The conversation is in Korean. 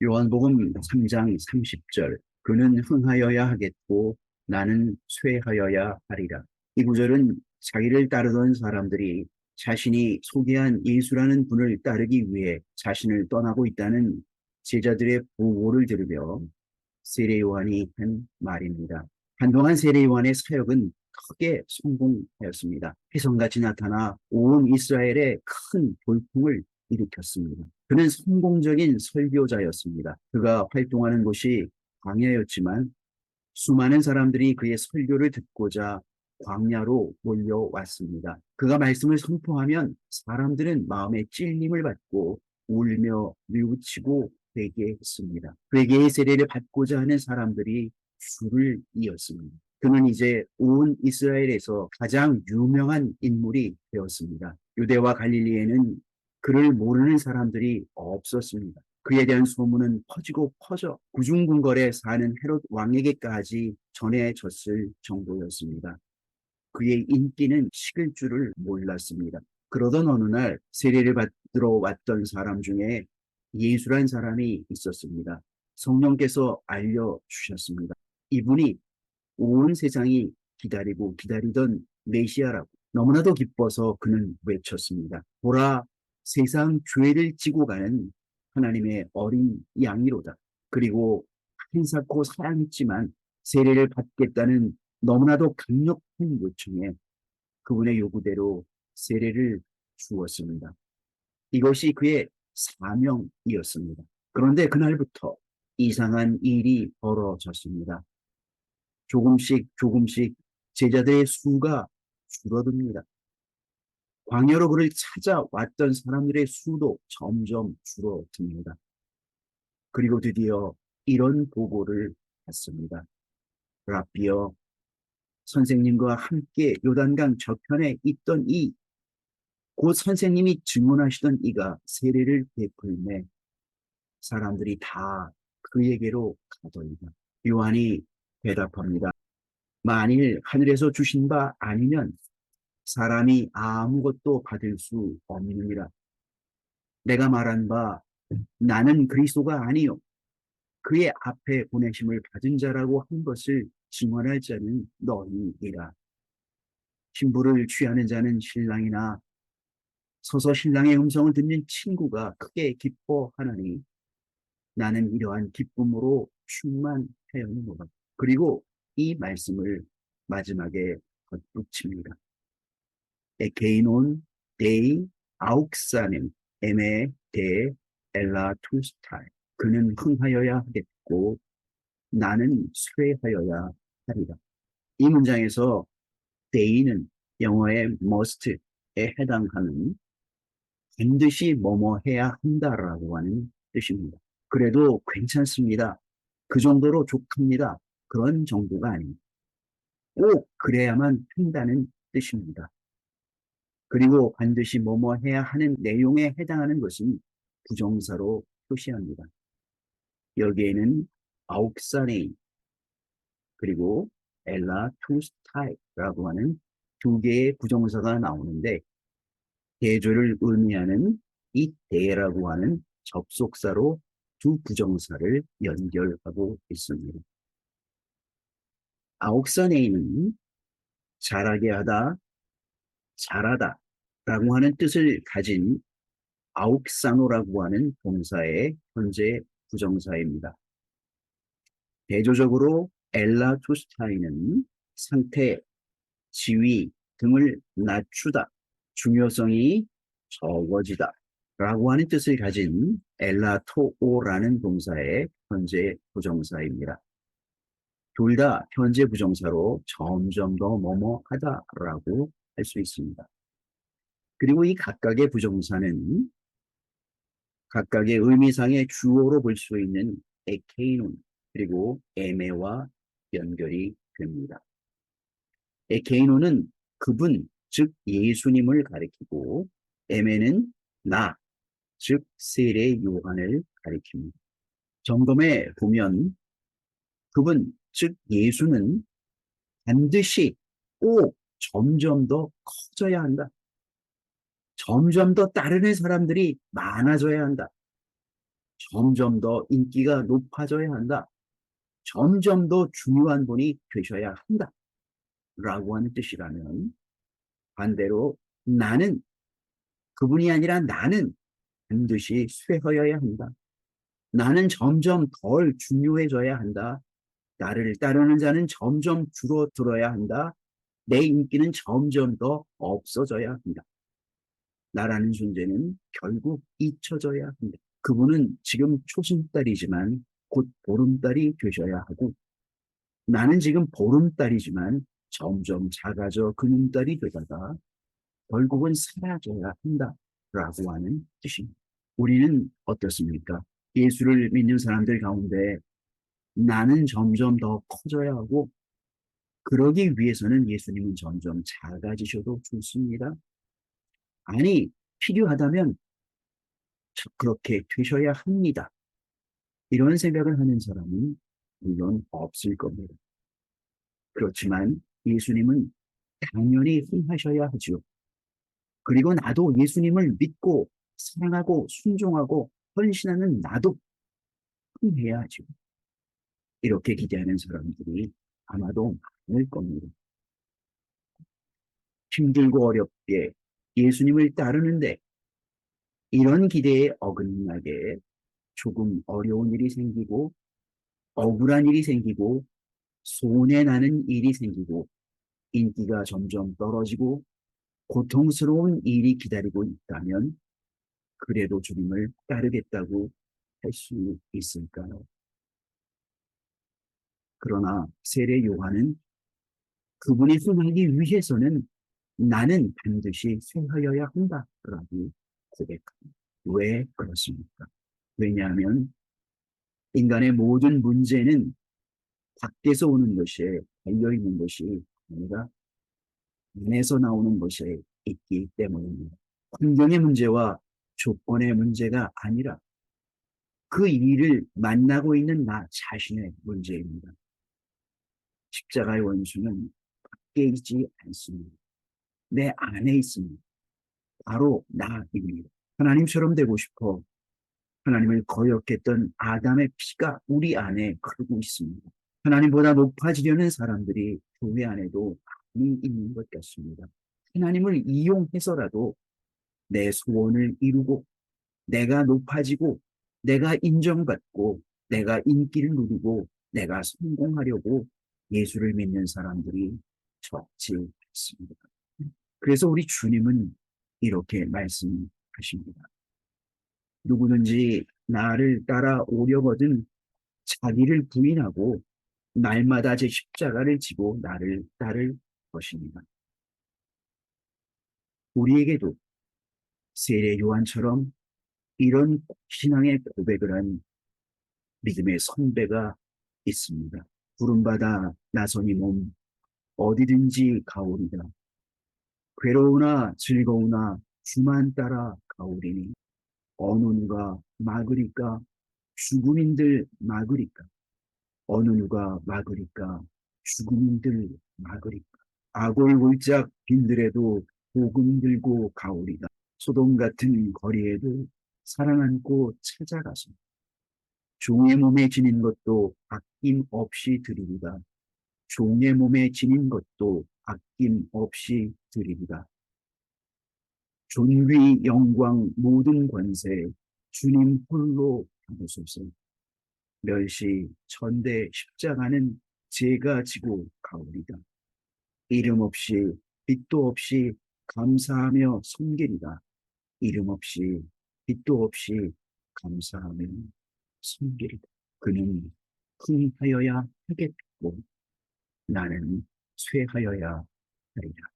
요한복음 3장 30절. 그는 흥하여야 하겠고 나는 쇠하여야 하리라. 이 구절은 자기를 따르던 사람들이 자신이 소개한 예수라는 분을 따르기 위해 자신을 떠나고 있다는 제자들의 보고를 들으며 세례 요한이 한 말입니다. 한동안 세례 요한의 사역은 크게 성공하였습니다. 혜성같이 나타나 온 이스라엘에 큰 돌풍을 일으켰습니다. 그는 성공적인 설교자였습니다. 그가 활동하는 곳이 광야였지만 수많은 사람들이 그의 설교를 듣고자 광야로 몰려왔습니다. 그가 말씀을 선포하면 사람들은 마음에 찔림을 받고 울며 뉘우치고 회개했습니다. 회개의 세례를 받고자 하는 사람들이 줄을 이었습니다. 그는 이제 온 이스라엘에서 가장 유명한 인물이 되었습니다. 유대와 갈릴리에는 그를 모르는 사람들이 없었습니다. 그에 대한 소문은 퍼지고 퍼져 구중궁궐에 사는 헤롯 왕에게까지 전해졌을 정도였습니다. 그의 인기는 식을 줄을 몰랐습니다. 그러던 어느 날 세례를 받으러 왔던 사람 중에 예수란 사람이 있었습니다. 성령께서 알려주셨습니다. 이분이 온 세상이 기다리고 기다리던 메시아라고 너무나도 기뻐서 그는 외쳤습니다. 보라, 세상 죄를 지고 가는 하나님의 어린 양이로다. 그리고 한사코 사랑했지만 세례를 받겠다는 너무나도 강력한 요청에 그분의 요구대로 세례를 주었습니다. 이것이 그의 사명이었습니다. 그런데 그날부터 이상한 일이 벌어졌습니다. 조금씩 조금씩 제자들의 수가 줄어듭니다. 광야로 그를 찾아왔던 사람들의 수도 점점 줄어듭니다. 그리고 드디어 이런 보고를 받습니다. 라비어, 선생님과 함께 요단강 저편에 있던 곧 선생님이 증언하시던 이가 세례를 베풀매 사람들이 다 그에게로 가더이다. 요한이 대답합니다. 만일 하늘에서 주신 바 아니면 사람이 아무것도 받을 수 없느니라. 내가 말한 바 나는 그리스도가 아니요 그의 앞에 보내심을 받은 자라고 한 것을 증언할 자는 너희이라. 신부를 취하는 자는 신랑이나 서서 신랑의 음성을 듣는 친구가 크게 기뻐하느니 나는 이러한 기쁨으로 충만하였노라. 그리고 이 말씀을 마지막에 덧붙입니다. 에케이논 데이 아욱사는 에메 데 엘라 투스타이. 그는 흥하여야 하겠고 나는 쇠하여야 하리라. 이 문장에서 데이는 영어의 must에 해당하는 반드시 뭐뭐 해야 한다라고 하는 뜻입니다. 그래도 괜찮습니다. 그 정도로 족합니다. 그런 정도가 아닙니다. 꼭 그래야만 한다는 뜻입니다. 그리고 반드시 뭐뭐 해야 하는 내용에 해당하는 것은 부정사로 표시합니다. 여기에는 아욱사네인 그리고 엘라 투스타이라고 하는 두 개의 부정사가 나오는데 대조를 의미하는 이 대라고 하는 접속사로 두 부정사를 연결하고 있습니다. 아옥사네인은 잘하게 하다, 잘하다 라고 하는 뜻을 가진 아욱사노라고 하는 동사의 현재 부정사입니다. 대조적으로 엘라투스타이는 상태, 지위 등을 낮추다, 중요성이 적어지다 라고 하는 뜻을 가진 엘라토오라는 동사의 현재 부정사입니다. 둘 다 현재 부정사로 점점 더 뭐뭐하다라고 할 수 있습니다. 그리고 이 각각의 부정사는 각각의 의미상의 주어로 볼 수 있는 에케이논 그리고 에메와 연결이 됩니다. 에케이논은 그분, 즉 예수님을 가리키고 에메는 나, 즉 세례 요한을 가리킵니다. 점검에 보면 그분, 즉 예수는 반드시 꼭 점점 더 커져야 한다. 점점 더 따르는 사람들이 많아져야 한다. 점점 더 인기가 높아져야 한다. 점점 더 중요한 분이 되셔야 한다. 라고 하는 뜻이라면 반대로 나는 그분이 아니라 나는 반드시 쇠하여야 한다. 나는 점점 덜 중요해져야 한다. 나를 따르는 자는 점점 줄어들어야 한다. 내 인기는 점점 더 없어져야 한다. 나라는 존재는 결국 잊혀져야 한다. 그분은 지금 초승달이지만 곧 보름달이 되셔야 하고 나는 지금 보름달이지만 점점 작아져 금음달이 되다가 결국은 사라져야 한다라고 하는 뜻입니다. 우리는 어떻습니까? 예수를 믿는 사람들 가운데 나는 점점 더 커져야 하고 그러기 위해서는 예수님은 점점 작아지셔도 좋습니다. 아니, 필요하다면 그렇게 되셔야 합니다. 이런 생각을 하는 사람은 물론 없을 겁니다. 그렇지만 예수님은 당연히 흥하셔야 하죠. 그리고 나도 예수님을 믿고 사랑하고 순종하고 헌신하는 나도 흥해야 하죠. 이렇게 기대하는 사람들이 아마도 많을 겁니다. 힘들고 어렵게 예수님을 따르는데 이런 기대에 어긋나게 조금 어려운 일이 생기고 억울한 일이 생기고 손해나는 일이 생기고 인기가 점점 떨어지고 고통스러운 일이 기다리고 있다면 그래도 주님을 따르겠다고 할 수 있을까요? 그러나 세례 요한은 그분이 흥하기 위해서는 나는 반드시 쇠하여야 한다라고 고백합니다. 왜 그렇습니까? 왜냐하면 인간의 모든 문제는 밖에서 오는 것에 달려있는 것이 아니라 안에서 나오는 것에 있기 때문입니다. 환경의 문제와 조건의 문제가 아니라 그 일을 만나고 있는 나 자신의 문제입니다. 십자가의 원수는 밖에 있지 않습니다. 내 안에 있습니다. 바로 나입니다. 하나님처럼 되고 싶어 하나님을 거역했던 아담의 피가 우리 안에 흐르고 있습니다. 하나님보다 높아지려는 사람들이 교회 안에도 많이 있는 것 같습니다. 하나님을 이용해서라도 내 소원을 이루고 내가 높아지고 내가 인정받고 내가 인기를 누리고 내가 성공하려고 예수를 믿는 사람들이 적지 않습니다. 그래서 우리 주님은 이렇게 말씀하십니다. 누구든지 나를 따라오려거든 자기를 부인하고 날마다 제 십자가를 지고 나를 따를 것입니다. 우리에게도 세례 요한처럼 이런 신앙의 고백을 한 믿음의 선배가 있습니다. 부름받아 나선이 몸 어디든지 가오리다. 괴로우나 즐거우나 주만 따라 가오리니 어느 누가 막으리까 죽음인들 막으리까 어느 누가 막으리까 죽음인들 막으리까 아골골짝 빈들에도 복음 들고 가오리다. 소돔 같은 거리에도 사랑 안고 찾아가서 종의 몸에 지닌 것도 아낌없이 드리리다. 종의 몸에 지닌 것도 아낌없이 드리리다. 존귀 영광 모든 권세 주님 홀로 받으소서. 멸시 천대 십자가는 제가 지고 가오리다. 이름 없이 빛도 없이 감사하며 섬기리다. 이름 없이 빛도 없이 감사하며 섬기리다. 그는 흥하여야 하겠고 나는 쇠하여야 하리라.